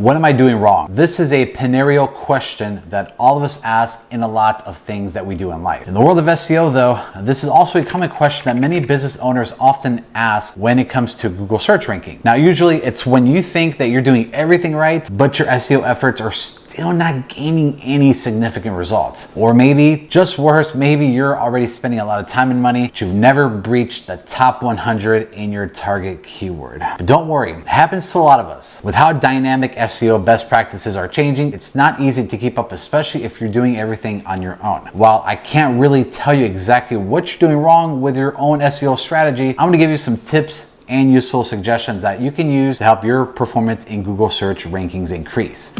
What am I doing wrong? This is a perennial question that all of us ask in a lot of things that we do in life. In the world of SEO though, this is also a common question that many business owners often ask when it comes to Google search ranking. Now, usually it's when you think that you're doing everything right, but your SEO efforts are still not gaining any significant results. Or maybe, just worse, maybe you're already spending a lot of time and money, but you've never breached the top 100 in your target keyword. But don't worry, it happens to a lot of us. With how dynamic SEO best practices are changing, it's not easy to keep up, especially if you're doing everything on your own. While I can't really tell you exactly what you're doing wrong with your own SEO strategy, I'm gonna give you some tips and useful suggestions that you can use to help your performance in Google search rankings increase.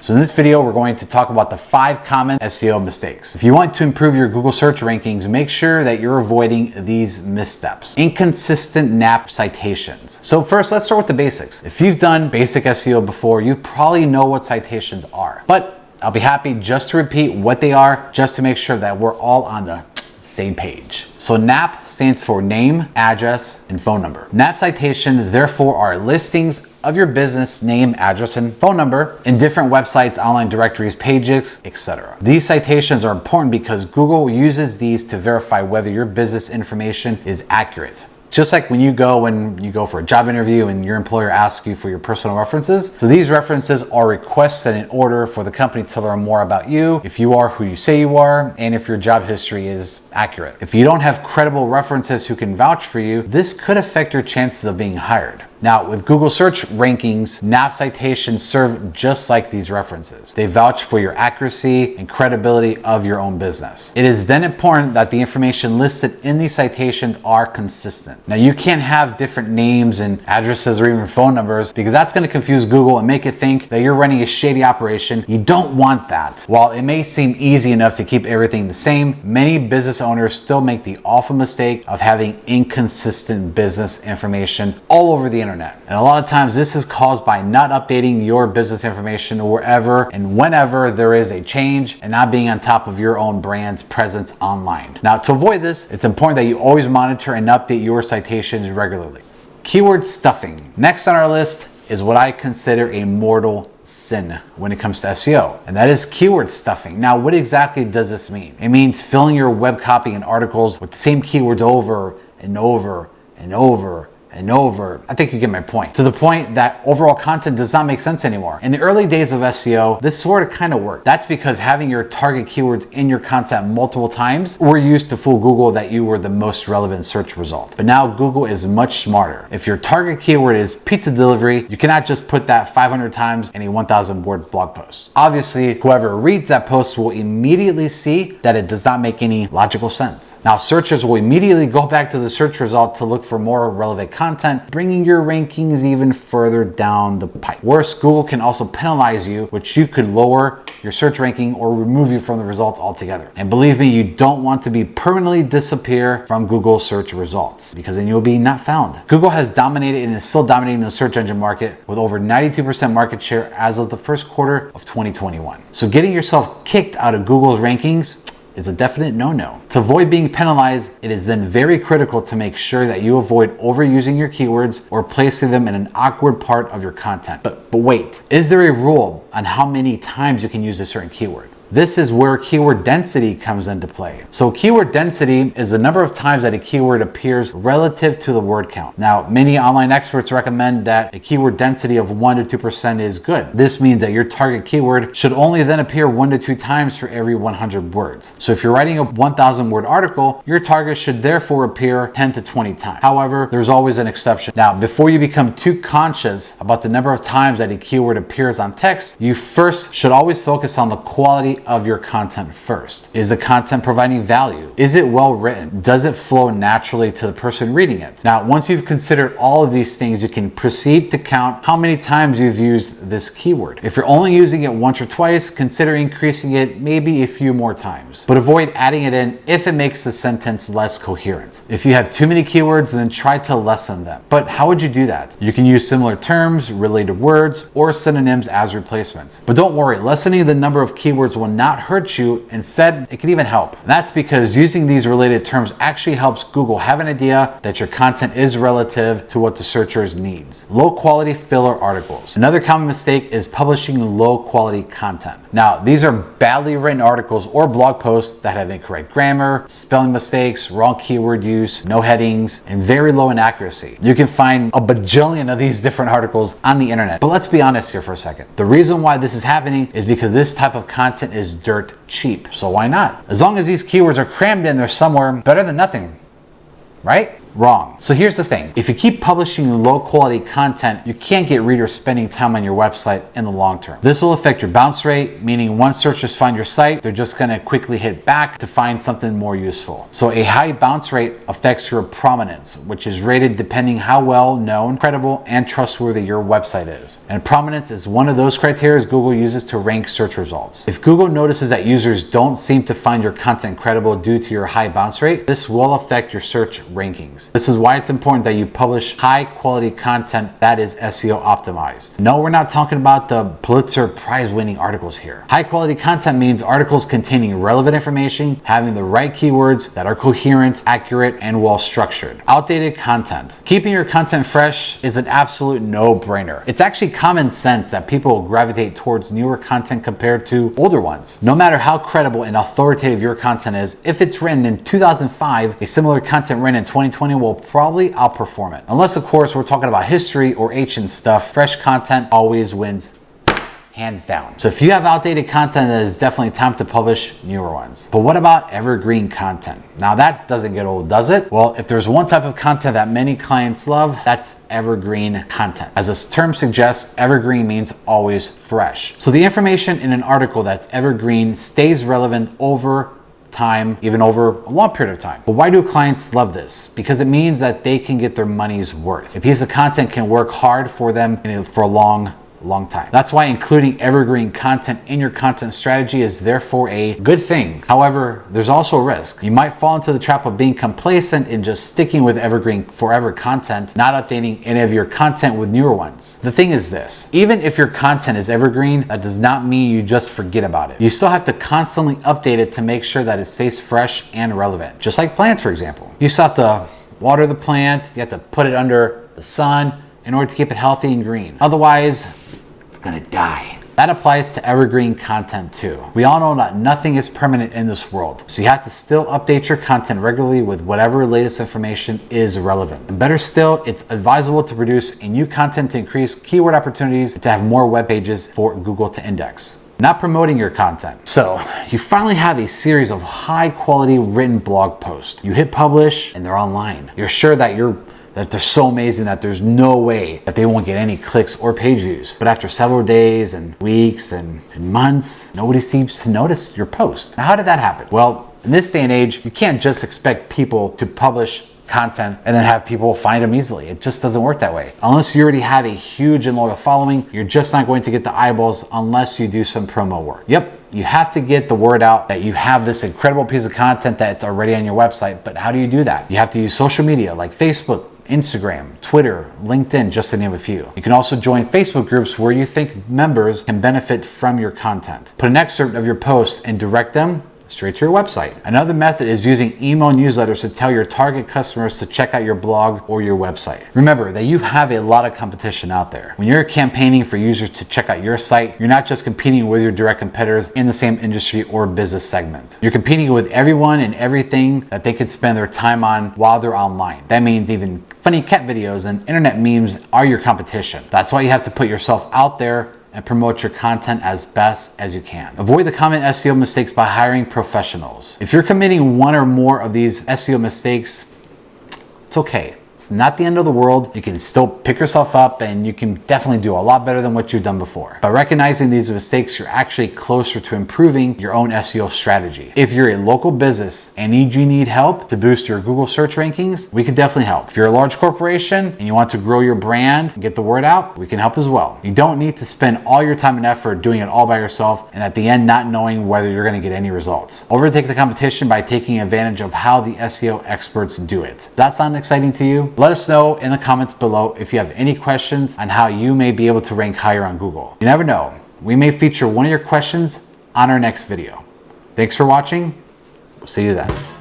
So in this video, we're going to talk about the 5 common SEO mistakes. If you want to improve your Google search rankings, make sure that you're avoiding these missteps. Inconsistent NAP citations. So first, let's start with the basics. If you've done basic SEO before, you probably know what citations are. But I'll be happy just to repeat what they are, just to make sure that we're all on the same page. So NAP stands for name, address, and phone number. NAP citations therefore are listings of your business name, address, and phone number in different websites, online directories, pages, etc. These citations are important because Google uses these to verify whether your business information is accurate. Just like when you go for a job interview and your employer asks you for your personal references. So these references are requested in order for the company to learn more about you, if you are who you say you are, and if your job history is accurate. If you don't have credible references who can vouch for you, this could affect your chances of being hired. Now, with Google search rankings, NAP citations serve just like these references. They vouch for your accuracy and credibility of your own business. It is then important that the information listed in these citations are consistent. Now, you can't have different names and addresses or even phone numbers because that's going to confuse Google and make it think that you're running a shady operation. You don't want that. While it may seem easy enough to keep everything the same, many business owners still make the awful mistake of having inconsistent business information all over the internet. And a lot of times this is caused by not updating your business information wherever and whenever there is a change and not being on top of your own brand's presence online. Now, to avoid this, it's important that you always monitor and update your citations regularly. Keyword stuffing. Next on our list is what I consider a mortal sin when it comes to SEO, and that is keyword stuffing. Now, what exactly does this mean? It means filling your web copy and articles with the same keywords over and over and over and over. I think you get my point. To the point that overall content does not make sense anymore. In the early days of SEO, this sort of kind of worked. That's because having your target keywords in your content multiple times were used to fool Google that you were the most relevant search result. But now Google is much smarter. If your target keyword is pizza delivery, you cannot just put that 500 times in a 1,000 word blog post. Obviously, whoever reads that post will immediately see that it does not make any logical sense. Now, searchers will immediately go back to the search result to look for more relevant content, bringing your rankings even further down the pipe. Worse, Google can also penalize you, which you could lower your search ranking or remove you from the results altogether. And believe me, you don't want to be permanently disappear from Google search results because then you'll be not found. Google has dominated and is still dominating the search engine market with over 92% market share as of the first quarter of 2021. So getting yourself kicked out of Google's rankings is a definite no-no. To avoid being penalized, it is then very critical to make sure that you avoid overusing your keywords or placing them in an awkward part of your content. But wait, is there a rule on how many times you can use a certain keyword? This is where keyword density comes into play. So keyword density is the number of times that a keyword appears relative to the word count. Now, many online experts recommend that a keyword density of 1 to 2% is good. This means that your target keyword should only then appear 1 to 2 times for every 100 words. So if you're writing a 1,000 word article, your target should therefore appear 10 to 20 times. However, there's always an exception. Now, before you become too conscious about the number of times that a keyword appears on text, you first should always focus on the quality of your content first. Is the content providing value? Is it well written? Does it flow naturally to the person reading it? Now, once you've considered all of these things, you can proceed to count how many times you've used this keyword. If you're only using it once or twice, consider increasing it maybe a few more times, but avoid adding it in if it makes the sentence less coherent. If you have too many keywords, then try to lessen them. But how would you do that? You can use similar terms, related words, or synonyms as replacements. But don't worry, lessening the number of keywords will not hurt you. Instead, it can even help. And that's because using these related terms actually helps Google have an idea that your content is relative to what the searchers needs. Low quality filler articles. Another common mistake is publishing low quality content. Now, these are badly written articles or blog posts that have incorrect grammar, spelling mistakes, wrong keyword use, no headings, and very low in accuracy. You can find a bajillion of these different articles on the internet. But let's be honest here for a second. The reason why this is happening is because this type of content is dirt cheap. So why not? As long as these keywords are crammed in there somewhere, better than nothing, right? Wrong. So here's the thing. If you keep publishing low quality content, you can't get readers spending time on your website in the long term. This will affect your bounce rate, meaning once searchers find your site, they're just going to quickly hit back to find something more useful. So a high bounce rate affects your prominence, which is rated depending how well known, credible, and trustworthy your website is. And prominence is one of those criteria Google uses to rank search results. If Google notices that users don't seem to find your content credible due to your high bounce rate, this will affect your search rankings. This is why it's important that you publish high quality content that is SEO optimized. No, we're not talking about the Pulitzer Prize winning articles here. High quality content means articles containing relevant information, having the right keywords that are coherent, accurate, and well structured. Outdated content. Keeping your content fresh is an absolute no-brainer. It's actually common sense that people gravitate towards newer content compared to older ones. No matter how credible and authoritative your content is, if it's written in 2005, a similar content written in 2020 will probably outperform it. Unless, of course, we're talking about history or ancient stuff, fresh content always wins. Hands down. So if you have outdated content, it is definitely time to publish newer ones. But what about evergreen content? Now that doesn't get old, does it? Well, if there's one type of content that many clients love, that's evergreen content. As this term suggests, evergreen means always fresh. So the information in an article that's evergreen stays relevant over time, even over a long period of time. But why do clients love this? Because it means that they can get their money's worth. A piece of content can work hard for them for a long time. That's why including evergreen content in your content strategy is therefore a good thing. However, there's also a risk. You might fall into the trap of being complacent in just sticking with evergreen forever content, not updating any of your content with newer ones. The thing is this, even if your content is evergreen, that does not mean you just forget about it. You still have to constantly update it to make sure that it stays fresh and relevant. Just like plants, for example. You still have to water the plant, you have to put it under the sun in order to keep it healthy and green. Otherwise, gonna die. That applies to evergreen content too. We all know that nothing is permanent in this world, so you have to still update your content regularly with whatever latest information is relevant. And better still, it's advisable to produce a new content to increase keyword opportunities and to have more web pages for Google to index. Not promoting your content. So you finally have a series of high quality written blog posts. You hit publish and they're online. You're sure that they're so amazing that there's no way that they won't get any clicks or page views. But after several days and weeks and months, nobody seems to notice your post. Now, how did that happen? Well, in this day and age, you can't just expect people to publish content and then have people find them easily. It just doesn't work that way. Unless you already have a huge and loyal following, you're just not going to get the eyeballs unless you do some promo work. Yep. You have to get the word out that you have this incredible piece of content that's already on your website. But how do you do that? You have to use social media like Facebook, Instagram, Twitter, LinkedIn, just to name a few. You can also join Facebook groups where you think members can benefit from your content. Put an excerpt of your post and direct them straight to your website. Another method is using email newsletters to tell your target customers to check out your blog or your website. Remember that you have a lot of competition out there. When you're campaigning for users to check out your site, you're not just competing with your direct competitors in the same industry or business segment. You're competing with everyone and everything that they could spend their time on while they're online. That means even funny cat videos and internet memes are your competition. That's why you have to put yourself out there and promote your content as best as you can. Avoid the common SEO mistakes by hiring professionals. If you're committing one or more of these SEO mistakes, it's okay. It's not the end of the world. You can still pick yourself up and you can definitely do a lot better than what you've done before. By recognizing these mistakes, you're actually closer to improving your own SEO strategy. If you're a local business and you need help to boost your Google search rankings, we can definitely help. If you're a large corporation and you want to grow your brand and get the word out, we can help as well. You don't need to spend all your time and effort doing it all by yourself and at the end not knowing whether you're going to get any results. Overtake the competition by taking advantage of how the SEO experts do it. Does that sound exciting to you? Let us know in the comments below if you have any questions on how you may be able to rank higher on Google. You never know, we may feature one of your questions on our next video. Thanks for watching. We'll see you then.